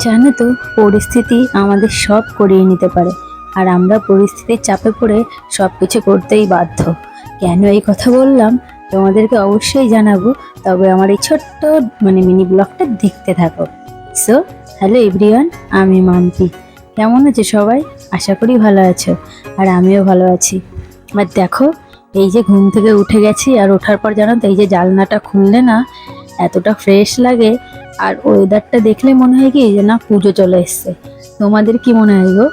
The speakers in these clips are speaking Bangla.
জানো তো, পরিস্থিতি আমাদের সব করিয়ে নিতে পারে। আর আমরা পরিস্থিতির চাপে পড়ে সব কিছু করতেই বাধ্য। কেন এই কথা বললাম তোমাদেরকে অবশ্যই জানাবো, তবে আমার এই ছোট্ট মিনি ব্লগটা দেখতে থাকো। সো হ্যালো এভরিওয়ান, আমি মাম্পি। কেমন আছে সবাই? আশা করি ভালো আছো, আর আমিও ভালো আছি। আর দেখো, এই যে ঘুম থেকে উঠে গেছি, আর ওঠার পর জানো তো, এই যে জানলাটা খুললে না এতটা ফ্রেশ লাগে, আর ওয়েদারটা দেখলে মনে হয় কি যে না, পুজো চলে এসছে। তোমাদের কি মনে হয় গো?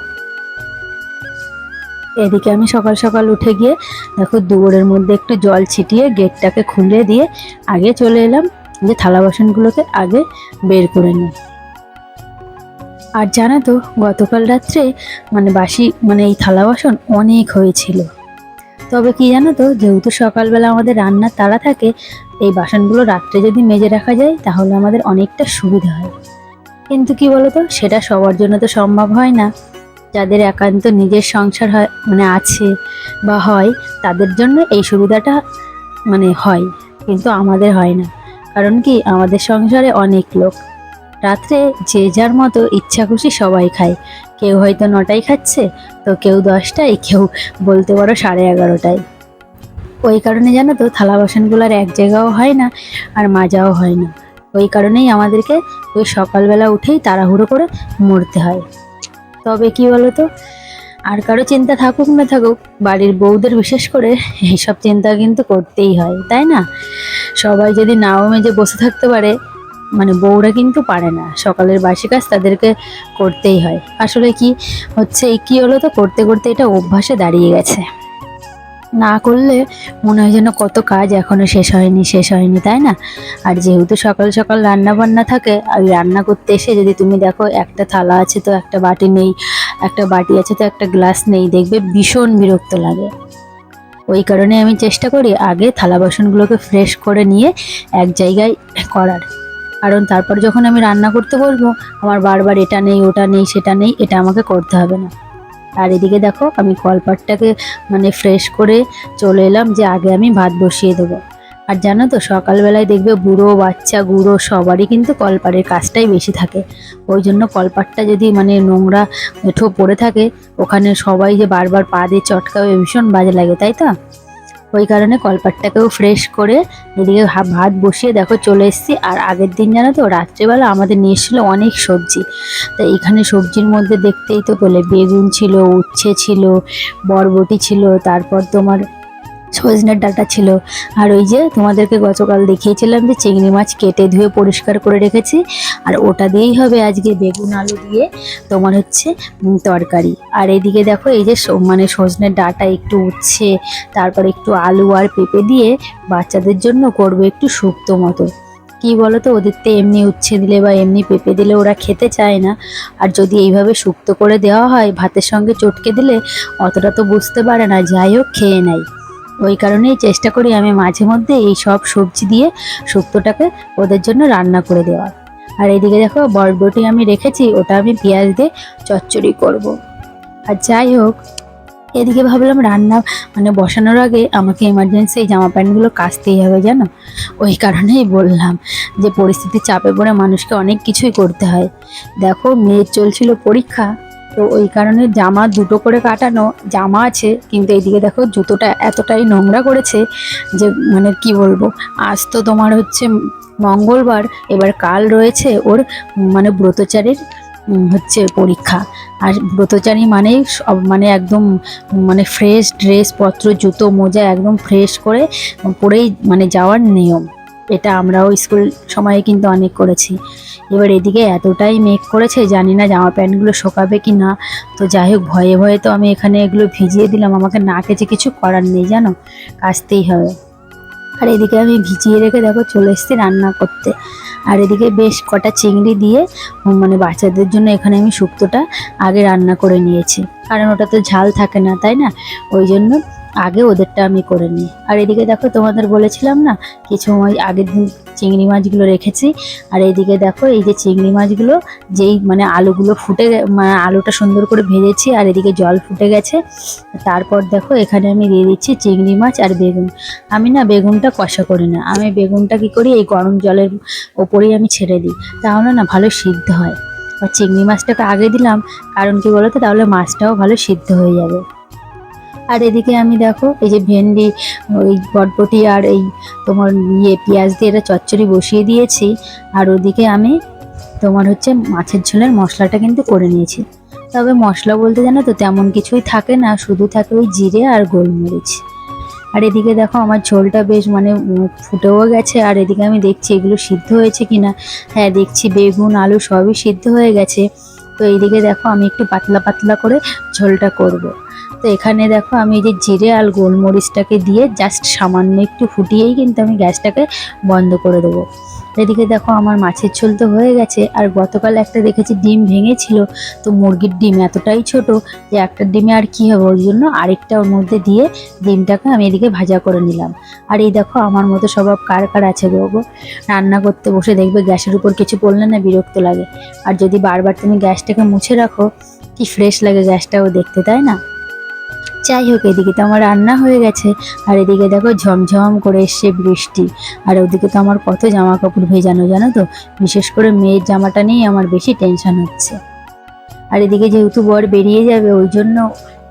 এদিকে আমি সকাল সকাল উঠে গিয়ে দেখো দুয়ারের মধ্যে একটু জল ছিটিয়ে গেটটাকে খুলে দিয়ে আগে চলে এলাম যে থালা বাসনগুলোকে আগে বের করে নিই। আর জানো তো, গতকাল রাত্রে বাসি এই থালা বাসন অনেক হয়েছিল। তবে কি জানো তো, যেহেতু সকালবেলা আমাদের রান্নার তাড়া থাকে, এই বাসনগুলো রাত্রে যদি মেজে রাখা যায় তাহলে আমাদের অনেকটা সুবিধা হয়। কিন্তু কি বলতো, সেটা সবার জন্য তো সম্ভব হয় না। যাদের একান্ত নিজের সংসার হয় আছে বা হয়, তাদের জন্য এই সুবিধাটা হয়, কিন্তু আমাদের হয় না। কারণ কি, আমাদের সংসারে অনেক লোক। রাত্রে যে যার মতো ইচ্ছা খুশি সবাই খায়। কেউ হয়তো 9টায় খাচ্ছে, তো কেউ 10টায়, কেউ বলতে পারো 11:30টায়। ওই কারণে জানো তো, থালা বাসনগুলো আর এক জায়গাও হয় না, আর মাজাও হয় না। ওই কারণেই আমাদেরকে ওই সকালবেলা উঠেই তাড়াহুড়ো করে মরতে হয়। তবে কি বলতো, আর কারো চিন্তা থাকুক না থাকুক, বাড়ির বউদের বিশেষ করে এইসব চিন্তা কিন্তু করতেই হয়, তাই না? সবাই যদি নাও মেজে বসে থাকতে পারে, বউরা কিন্তু পারে না। সকালের বাসি কাজ তাদেরকে করতেই হয়। আসলে কি হচ্ছে, কি হলো তো, করতে করতে এটা অভ্যাসে দাঁড়িয়ে গেছে। না করলে মনে হয় যেন কত কাজ এখনো শেষ হয়নি, তাই না? আর যেহেতু সকাল সকাল রান্না বান্না থাকে, আর রান্না করতে এসে যদি তুমি দেখো একটা থালা আছে তো একটা বাটি নেই, একটা বাটি আছে তো একটা গ্লাস নেই, দেখবে ভীষণ বিরক্ত লাগে। ওই কারণে আমি চেষ্টা করি আগে থালা বাসনগুলোকে ফ্রেশ করে নিয়ে এক জায়গায় করার। কারণ তারপর যখন আমি রান্না করতে বলবো, আমার বারবার এটা নেই ওটা নেই সেটা নেই, এটা আমাকে করতে হবে না। আর এদিকে দেখো, আমি কলপাটটাকে ফ্রেশ করে চলে এলাম যে আগে আমি ভাত বসিয়ে দেবো। আর জানো তো, সকালবেলায় দেখবে বুড়ো বাচ্চা গুঁড়ো সবারই কিন্তু কলপাড়ের কাজটাই বেশি থাকে। ওই জন্য কলপাটটা যদি নোংরা এঁঠো পড়ে থাকে, ওখানে সবাই যে বারবার পা দিয়ে চটকাবে, ভীষণ বাজে লাগে, তাই তো? ওই কারণে কলপাটটাকেও ফ্রেশ করে এদিকে ভাত বসিয়ে দেখো চলে এসেছি। আর আগের দিন জানো তো, রাত্রেবেলা আমাদের নিয়ে এসেছিলো অনেক সবজি। তো এখানে সবজির মধ্যে দেখতেই তো পেলে, বেগুন ছিল, উচ্ছে ছিল, বরবটি ছিল, তারপর তোমার সজনের ডাঁটা ছিল। আর ওই যে তোমাদেরকে গতকাল দেখিয়েছিলাম যে চিংড়ি মাছ কেটে ধুয়ে পরিষ্কার করে রেখেছি, আর ওটা দিয়েই হবে আজকে বেগুন আলু দিয়ে তোমার হচ্ছে তরকারি। আর এদিকে দেখো, এই যে সজনের ডাঁটা, একটু উচ্ছে, তারপর একটু আলু আর পেঁপে দিয়ে বাচ্চাদের জন্য করবো একটু শুক্তো মতো। কি বলতো, ওদের তো এমনি উচ্ছে দিলে বা এমনি পেঁপে দিলে ওরা খেতে চায় না। আর যদি এইভাবে শুক্তো করে দেওয়া হয়, ভাতের সঙ্গে চটকে দিলে অতটা তো বুঝতে পারে না, যাই হোক খেয়ে নেয়। ওই কারণেই চেষ্টা করি আমি মাঝে মধ্যে এই সব সবজি দিয়ে শুক্তোটাকে ওদের জন্য রান্না করে দেওয়ার। আর এদিকে দেখো, বরবটি আমি রেখেছি, ওটা আমি পেঁয়াজ দিয়ে চচ্চড়ি করব। আর যাই হোক, এদিকে ভাবলাম রান্না বসানোর আগে আমাকে এমার্জেন্সি এই জামা প্যান্টগুলো কাচতেই হবে, জানো? ওই কারণেই বললাম যে পরিস্থিতির চাপে পড়ে মানুষকে অনেক কিছুই করতে হয়। দেখো, মেয়ের চলছিল পরীক্ষা, তো ওই কারণে জামা দুটো করে কাটানো জামা আছে, কিন্তু এইদিকে দেখো জুতোটা এতটাই নোংরা করেছে যে কি বলবো। আজ তো তোমার হচ্ছে মঙ্গলবার, এবার কাল রয়েছে ওর ব্রতচারীর হচ্ছে পরীক্ষা। আর ব্রতচারী মানেই সব একদম ফ্রেশ ড্রেসপত্র, জুতো মোজা একদম ফ্রেশ করে পরেই যাওয়ার নিয়ম। এটা আমরাও স্কুল সময়ে কিন্তু অনেক করেছি। এবার এদিকে এতটাই মেঘ করেছে, জানি না জামা প্যান্টগুলো শোকাবে কি না। তো যাই হোক, ভয়ে ভয়ে তো আমি এখানে এগুলো ভিজিয়ে দিলাম, আমাকে না কেচে কিছু করার নেই, জানো, কাচতেই হবে। আর এদিকে আমি ভিজিয়ে রেখে দেখো চলে এসেছি রান্না করতে। আর এদিকে বেশ কটা চিংড়ি দিয়ে বাচ্চাদের জন্য এখানে আমি শুক্তোটা আগে রান্না করে নিয়েছি, কারণ ওটা তো ঝাল থাকে না, তাই না? ওই জন্য আগে ওদেরটা আমি করে নিই। আর এদিকে দেখো, তোমাদের বলেছিলাম না কিছু আগের দিন চিংড়ি মাছগুলো রেখেছি। আর এইদিকে দেখো, এই যে চিংড়ি মাছগুলো যেই আলুগুলো ফুটে আলুটা সুন্দর করে ভেজেছি, আর এদিকে জল ফুটে গেছে। তারপর দেখো, এখানে আমি দিয়ে দিচ্ছি চিংড়ি মাছ আর বেগুন। আমি না বেগুনটা কষা করি না, আমি বেগুনটা কি করি, এই গরম জলের ওপরেই আমি ছেড়ে দিই, তাহলে না ভালো সিদ্ধ হয়। আর চিংড়ি মাছটাকে আগে দিলাম, কারণ কি বলতো, তাহলে মাছটাও ভালো সিদ্ধ হয়ে যাবে। আর এদিকে আমি দেখো এই যে ভেন্ডি, ওই বটবটি আর এই তোমার পেঁয়াজ দিয়ে এটা চচ্চড়ি বসিয়ে দিয়েছি। আর ওদিকে আমি তোমার হচ্ছে মাছের ঝোলের মশলাটা কিন্তু করে নিয়েছি। তবে মশলা বলতে জানো তো তেমন কিছুই থাকে না, শুধু থাকে ওই জিরে আর গোলমরিচ। আর এদিকে দেখো আমার ঝোলটা বেশ মানে ফুটেও গেছে। আর এদিকে আমি দেখছি এগুলো সিদ্ধ হয়েছে কিনা। হ্যাঁ, দেখছি বেগুন আলু সবই সিদ্ধ হয়ে গেছে। তো এইদিকে দেখো আমি একটু পাতলা পাতলা করে ঝোলটা করব। তো এখানে দেখো আমি এই যে জিরে আর গোলমরিচটাকে দিয়ে জাস্ট সামান্য একটু ফুটিয়েই কিন্তু আমি গ্যাসটাকে বন্ধ করে দেবো। এদিকে দেখো আমার মাছের ঝোল তো হয়ে গেছে। আর গতকাল একটা দেখেছি ডিম ভেঙেছিল, তো মুরগির ডিম এতটাই ছোট যে একটা ডিমে আর কি হবে, ওই জন্য আরেকটা ওর মধ্যে দিয়ে ডিমটাকে আমি এদিকে ভাজা করে নিলাম। আর এই দেখো আমার মতো স্বভাব কার কার আছে গো, রান্না করতে বসে দেখবে গ্যাসের উপর কিছু পড়লে না বিরক্ত লাগে। আর যদি বারবার তুমি গ্যাসটাকে মুছে রাখো, কি ফ্রেশ লাগে গ্যাসটাও দেখতে, তাই না? যাই হোক, এদিকে তো আমার রান্না হয়ে গেছে। আর এদিকে দেখো ঝমঝম করে এসছে বৃষ্টি। আর ওদিকে তো আমার কত জামা কাপড় ভেজানো, জানো তো, বিশেষ করে মেয়ের জামাটা নিয়ে আমার বেশি টেনশন হচ্ছে। আর এদিকে যেহেতু বর বেরিয়ে যাবে, ওই জন্য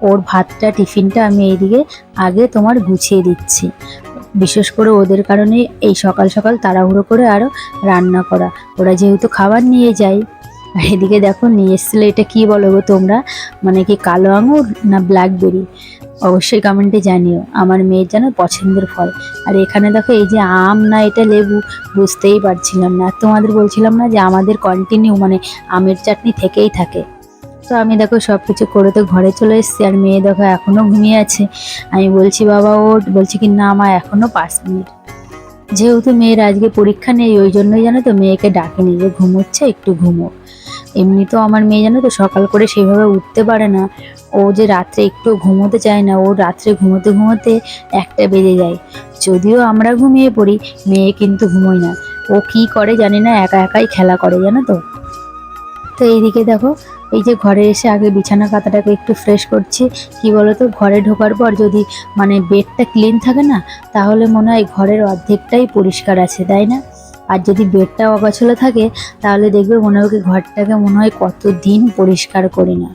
ওর ভাতটা টিফিনটা আমি এইদিকে আগে তোমার গুছিয়ে দিচ্ছি। বিশেষ করে ওদের কারণে এই সকাল সকাল তাড়াহুড়ো করে আরও রান্না করা, ওরা যেহেতু খাবার নিয়ে যায়। আর এদিকে দেখো নিয়ে এসেছিলে, এটা কি বলো গো তোমরা, মানে কি কালো আঙুর না ব্ল্যাকবেরি? অবশ্যই কমেন্টে জানিও, আমার মেয়ের যেন পছন্দের ফল। আর এখানে দেখো এই যে আম না এটা লেবু, বুঝতেই পারছিলাম না। তোমাদের বলছিলাম না যে আমাদের কন্টিনিউ মানে আমের চাটনি থেকেই থাকে। তো আমি দেখো সব কিছু করে তো ঘরে চলে এসেছি। আর মেয়ে দেখো এখনও ঘুমিয়ে আছে। আমি বলছি বাবা ওঠ, বলছি কি না মা এখনও 5 মিনিট। যেহেতু মেয়ের আজকে পরীক্ষা নেই, ওই জন্যই জানো তো মেয়েকে ডাকিনি, যে ঘুমোচ্ছে একটু ঘুমো। এমনি তো আমার মেয়ে জানো তো সকাল করে সেইভাবে উঠতে পারে না। ও যে রাত্রে একটু ঘুমোতে চায় না, ও রাত্রে ঘুমোতে ঘুমোতে 1টা বেজে যায়। যদিও আমরা ঘুমিয়ে পড়ি, মেয়ে কিন্তু ঘুমোয় না। ও কি করে জানি না, একা একাই খেলা করে, জানো তো। তো এইদিকে দেখো এই যে ঘরে এসে আগে বিছানা কাঁথাটাকে একটু ফ্রেশ করছি। কি বলতো, ঘরে ঢোকার পর যদি মানে বেডটা ক্লিন থাকে না, তাহলে মনে হয় ঘরের অর্ধেকটাই পরিষ্কার আছে, তাই না? আর যদি বেডটা অগোছালো থাকে, তাহলে দেখবে মনে হয় কি ঘরটাকে মনে হয় কতদিন পরিষ্কার করি না।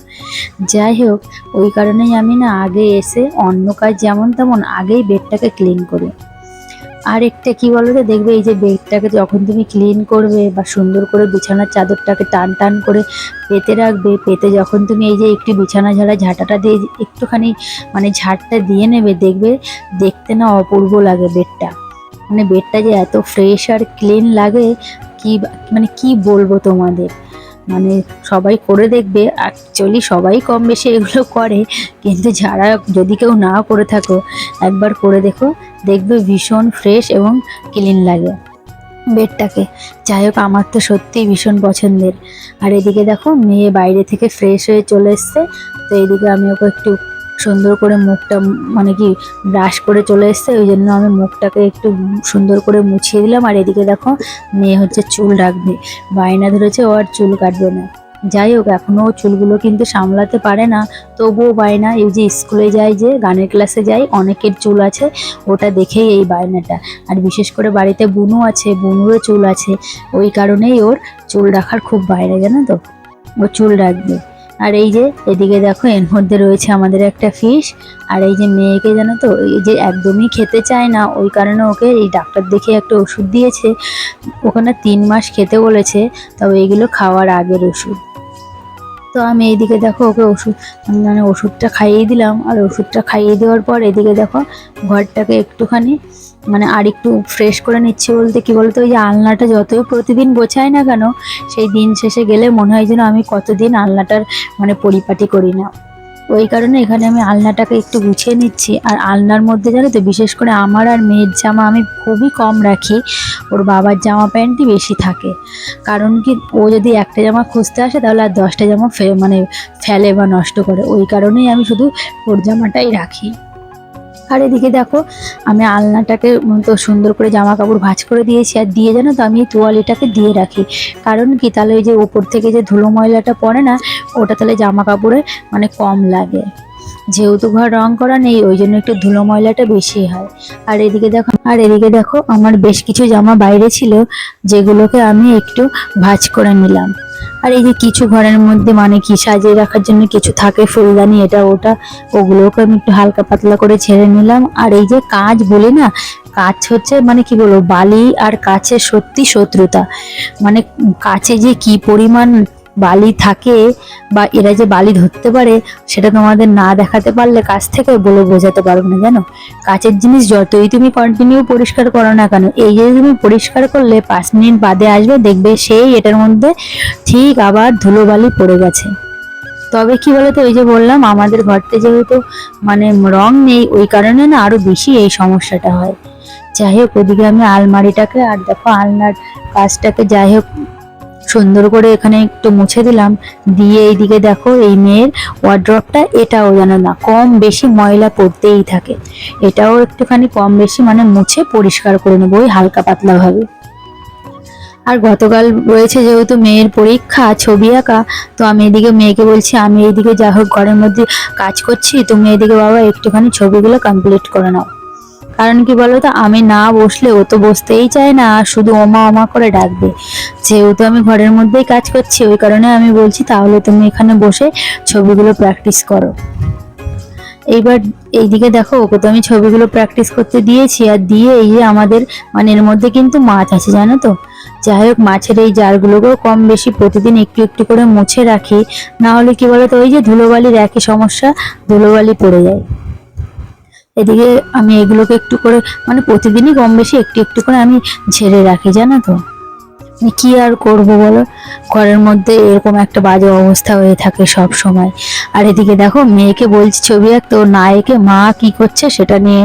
যাই হোক, ওই কারণেই আমি না আগে এসে অন্য কাজ যেমন তেমন আগেই বেডটাকে ক্লিন করি। আর একটা কি বলতো, দেখবে এই যে বেডটাকে যখন তুমি ক্লিন করবে বা সুন্দর করে বিছানার চাদরটাকে টান টান করে পেতে রাখবে, পেতে যখন তুমি এই যে একটু বিছানা ঝাড়া ঝাঁটাটা দিয়ে একটুখানি মানে ঝাড়টা দিয়ে নেবে, দেখবে দেখতে না অপূর্ব লাগে বেডটা। মানে বেডটা যে এত ফ্রেশ আর ক্লিন লাগে, কি মানে কি বলবো তোমাদের। মানে সবাই করে দেখবে, অ্যাকচুয়ালি সবাই কম বেশি এগুলো করে, কিন্তু যারা যদি কেউ না করে থাকো একবার করে দেখো, দেখবে ভীষণ ফ্রেশ এবং ক্লিন লাগে বেডটাকে। যাই হোক, আমার তো সত্যিই ভীষণ পছন্দের। আর এদিকে দেখো মেয়ে বাইরে থেকে ফ্রেশ হয়ে চলে এসছে। তো এদিকে আমি ওকে একটু সুন্দর করে মুখটা মানে কি ব্রাশ করে চলে এসছে, ওই জন্য আমি মুখটাকে একটু সুন্দর করে মুছিয়ে দিলাম। আর এদিকে দেখো মেয়ে হচ্ছে চুল রাখবে, বায়না ধরেছে ও আর চুল কাটবে না। যাই হোক, এখনও চুলগুলো কিন্তু সামলাতে পারে না, তবুও বায়না। এই যে স্কুলে যায়, যে গানের ক্লাসে যায়, অনেকের চুল আছে, ওটা দেখেই এই বায়নাটা। আর বিশেষ করে বাড়িতে বুনু আছে, বুনুরও চুল আছে, ওই কারণেই ওর চুল রাখার খুব বায়না, জানো তো, ও চুল রাখবে। আর এই যে এদিকে দেখো এর মধ্যে রয়েছে আমাদের একটা ফিশ। আর এই যে মেয়েকে জানো তো এই যে একদমই খেতে চায় না, ওই কারণে ওকে এই ডাক্তার দেখে একটা ওষুধ দিয়েছে, ওখানে 3 মাস খেতে বলেছে, তবে এগুলো খাওয়ার আগের ওষুধ। তো আমি এইদিকে দেখো ওকে মানে ওষুধটা খাইয়ে দিলাম। আর ওষুধটা খাইয়ে দেওয়ার পর এদিকে দেখো ঘরটাকে একটুখানি মানে আর একটু ফ্রেশ করে নিচ্ছে। বলতে কি বলতো, ওই যে আলনাটা যতই প্রতিদিন গোছাই না কেন, সেই দিন শেষে গেলে মনে হয় যেন আমি কতদিন আলনাটার মানে পরিপাটি করি না। ওই কারণে এখানে আমি আলনাটাকে একটু গুছিয়ে নিচ্ছি। আর আলনার মধ্যে জানো তো বিশেষ করে আমার আর মেয়ের জামা আমি খুবই কম রাখি, ওর বাবার জামা প্যান্টই বেশি থাকে। কারণ কি, ও যদি একটা জামা খুঁজতে আসে তাহলে আর 10টা জামা মানে ফেলে বা নষ্ট করে, ওই কারণেই আমি শুধু ওর জামাটাই রাখি। আর এদিকে দেখো আমি আলনাটাকে তো সুন্দর করে জামা কাপড় ভাঁজ করে দিয়েছি। আর দিয়ে জানো তো আমি এই তোয়ালিটাকে দিয়ে রাখি, কারণ কি, তাহলে ওই যে ওপর থেকে যে ধুলো ময়লাটা পড়ে না, ওটা তাহলে জামা কাপড়ে মানে কম লাগে। যেহেতু ঘর রং করা নেই, ওই জন্য একটু ধুলো ময়লাটা বেশি হয়। আর এদিকে দেখো আমার বেশ কিছু জামা বাইরে ছিল, যেগুলোকে আমি একটু ভাঁজ করে নিলাম। আর এই যে কিছু ঘরের মধ্যে মানে কি সাজিয়ে রাখার জন্য কিছু থাকে ফুলদানি এটা ওটা, ওগুলোকে আমি একটু হালকা পাতলা করে ছেড়ে নিলাম। আর এই যে কাঁচ বলি না, কাঁচ হচ্ছে মানে কি বলবো, বালি আর কাছের সত্যি শত্রুতা। মানে কাছে যে কি পরিমাণ বালি থাকে বা এরা যে বালি ধরতে পারে, সেটা তোমাদের না দেখাতে পারলে কাছ থেকে বলে বোঝাতে পারবো না। জানো, কাচের জিনিস যতই তুমি কন্টিনিউ পরিষ্কার করো না কেন, এই যে তুমি পরিষ্কার করলে 5 মিনিট বাদে আসবে, দেখবে সেই এটার মধ্যে ঠিক আবার ধুলোবালি পড়ে গেছে। তবে কি বলতো, ওই যে বললাম আমাদের ঘরতে যেহেতু মানে রং নেই, ওই কারণে না আরো বেশি এই সমস্যাটা হয়। যাই হোক, ওদিকে আমি আলমারিটাকে আর দেখো আলনার কাজটাকে যাই হোক সুন্দর করে এখানে একটু মুছে দিলাম। দিয়ে এইদিকে দেখো এই মেয়ের ওয়ার্ড্রপটা, এটাও জানো না কম বেশি ময়লা পড়তেই থাকে। এটাও একটুখানি কম বেশি মানে মুছে পরিষ্কার করে নেবো ওই হালকা পাতলা ভাবে। আর গতকাল রয়েছে যেহেতু মেয়ের পরীক্ষা ছবি আঁকা, তো আমি এদিকে মেয়েকে বলছি আমি এইদিকে যা হোক ঘরের মধ্যে কাজ করছি, তুমি এদিকে বাবা একটুখানি ছবিগুলো কমপ্লিট করে নাও। কারণ কি বলতো, আমি না বসলে ও তো বসতেই চায় না, শুধু ওমা ওমা করে ডাকবে। যেহেতু আমি ঘরের মধ্যেই কাজ করছি, ওই কারণে আমি বলছি তাহলে তুমি এখানে বসে ছবিগুলো প্র্যাকটিস করো। এইবার এইদিকে দেখো ওকে তো আমি ছবিগুলো প্র্যাকটিস করতে দিয়েছি, আর দিয়ে এই যে আমাদের মানে এর মধ্যে কিন্তু মাছ আছে জানো তো। যাই হোক, মাছের এই জারগুলোকেও কম বেশি প্রতিদিন একটু একটু করে মুছে রাখি, না হলে কি বলতো ওই যে ধুলোবালির একই সমস্যা, ধুলোবালি পড়ে যায়। এদিকে আমি এগুলোকে একটু করে মানে প্রতিদিনই কম বেশি একটু একটু করে আমি ঝেড়ে রাখি জানো তো। কি আর করব বলো, ঘরের মধ্যে এরকম একটা বাজে অবস্থা হয়ে থাকে সব সময়। আর এদিকে দেখো মেয়েকে বলছি ছবি আঁকতে, ও না এঁকে মা কি করছে সেটা নিয়ে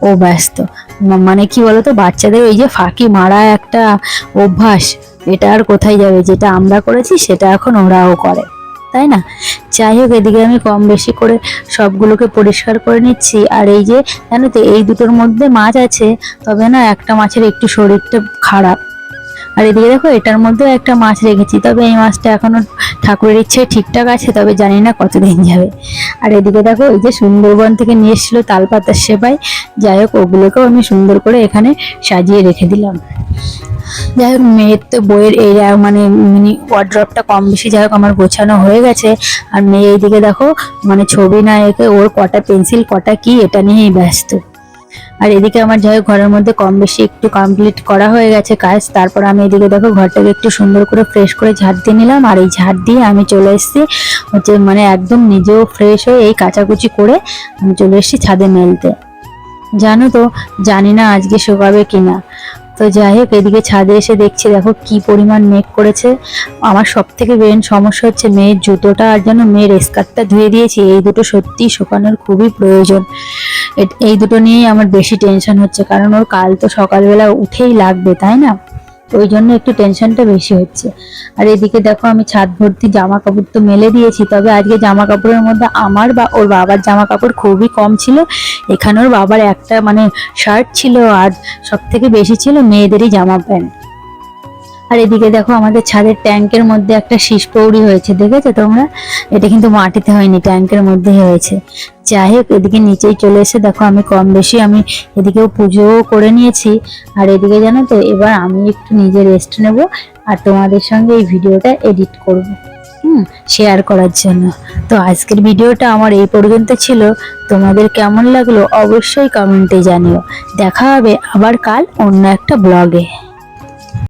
ও ব্যস্ত। মানে কি বলতো, বাচ্চাদের ওই যে ফাঁকি মারা একটা অভ্যাস, এটা আর কোথায় যাবে, যেটা আমরা করেছি সেটা এখন ওরাও করে, তাই না? যাই হোক, এদিকে আমি কম বেশি করে সবগুলোকে পরিষ্কার করে নিচ্ছি। আর এই যে জানো তো এই দুটোর মধ্যে মাছ আছে, তবে না একটা মাছের একটু শরীরটা খারাপ। আর এদিকে দেখো এটার মধ্যেও একটা মাছ রেখেছি, তবে এই মাছটা এখনো ঠাকুরের ইচ্ছে ঠিকঠাক আছে, তবে জানি না কতদিন যাবে। আর এদিকে দেখো এই যে সুন্দরবন থেকে নিয়ে এসেছিল তালপাতার সেপাই, যাই হোক ওগুলোকেও আমি সুন্দর করে এখানে সাজিয়ে রেখে দিলাম। যাই হোক, মেয়ের তো বইয়ের এই মানে মিনি ওয়ার্ড্রপটা কম বেশি যাই হোক আমার গোছানো হয়ে গেছে। আর মেয়ে এইদিকে দেখো মানে ছবি না এঁকে ওর কটা পেন্সিল কটা কি এটা নিয়েই ব্যস্ত। আর এদিকে আমার যাই হোক ঘরের মধ্যে কম বেশি একটু কমপ্লিট করা হয়ে গেছে কাজ। তারপর আমি এদিকে দেখো ঘরটাকে একটু সুন্দর করে ফ্রেশ করে ঝাড় দিয়ে নিলাম। আর এই ঝাড় দিয়ে আমি চলে এসেছি হচ্ছে মানে একদম নিজেও ফ্রেশ হয়ে এই কাচাকুচি করে আমি চলে এসেছি ছাদে মেলতে। জানো তো, জানি না আজকে শুকাবে কিনা। তো যাই হোক, এদিকে ছাদে এসে দেখছি দেখো কি পরিমাণ মেঘ করেছে। আমার সব থেকে মেন সমস্যা হচ্ছে মেয়ের জুতোটা আর যেন মেয়ের স্কার্টটা ধুয়ে দিয়েছি, এই দুটো সত্যি শুকানোর খুবই প্রয়োজন। এই দুটো নিয়েই আমার বেশি টেনশন হচ্ছে, কারণ ওর কাল তো সকালবেলা উঠেই লাগবে, তাই না? ওই জন্য একটু টেনশনটা বেশি হচ্ছে। আর এদিকে দেখো আমি ছাদ ভর্তি জামা কাপড় তো মেলে দিয়েছি, তবে আজকে জামা কাপড়ের মধ্যে আমার বা ওর বাবার জামা কাপড় খুবই কম ছিল। এখানে ওর বাবার একটা মানে শার্ট ছিল, আর সব থেকে বেশি ছিল মেয়েদেরই জামা প্যান্ট। আর এদিকে দেখো আমাদের ছাদের ট্যাঙ্কের মধ্যে একটা শীষ পৌড়ি হয়েছে, দেখেছো তোমরা? এটা কিন্তু মাটিতে হয়নি, ট্যাঙ্কের মধ্যে হয়েছে। যাই হোক, এদিকে নিচেই চলে এসে দেখো আমি কম বেশি আমি এদিকেও পুজোও করে নিয়েছি। আর এদিকে জানো তো এবার আমি একটু নিজে রেস্ট নেব, আর তোমাদের সঙ্গে এই ভিডিওটা এডিট করব শেয়ার করার জন্য। তো আজকের ভিডিওটা আমার এই পর্যন্ত ছিল। তোমাদের কেমন লাগলো অবশ্যই কমেন্টে জানিও। দেখা হবে আবার কাল অন্য একটা ব্লগে।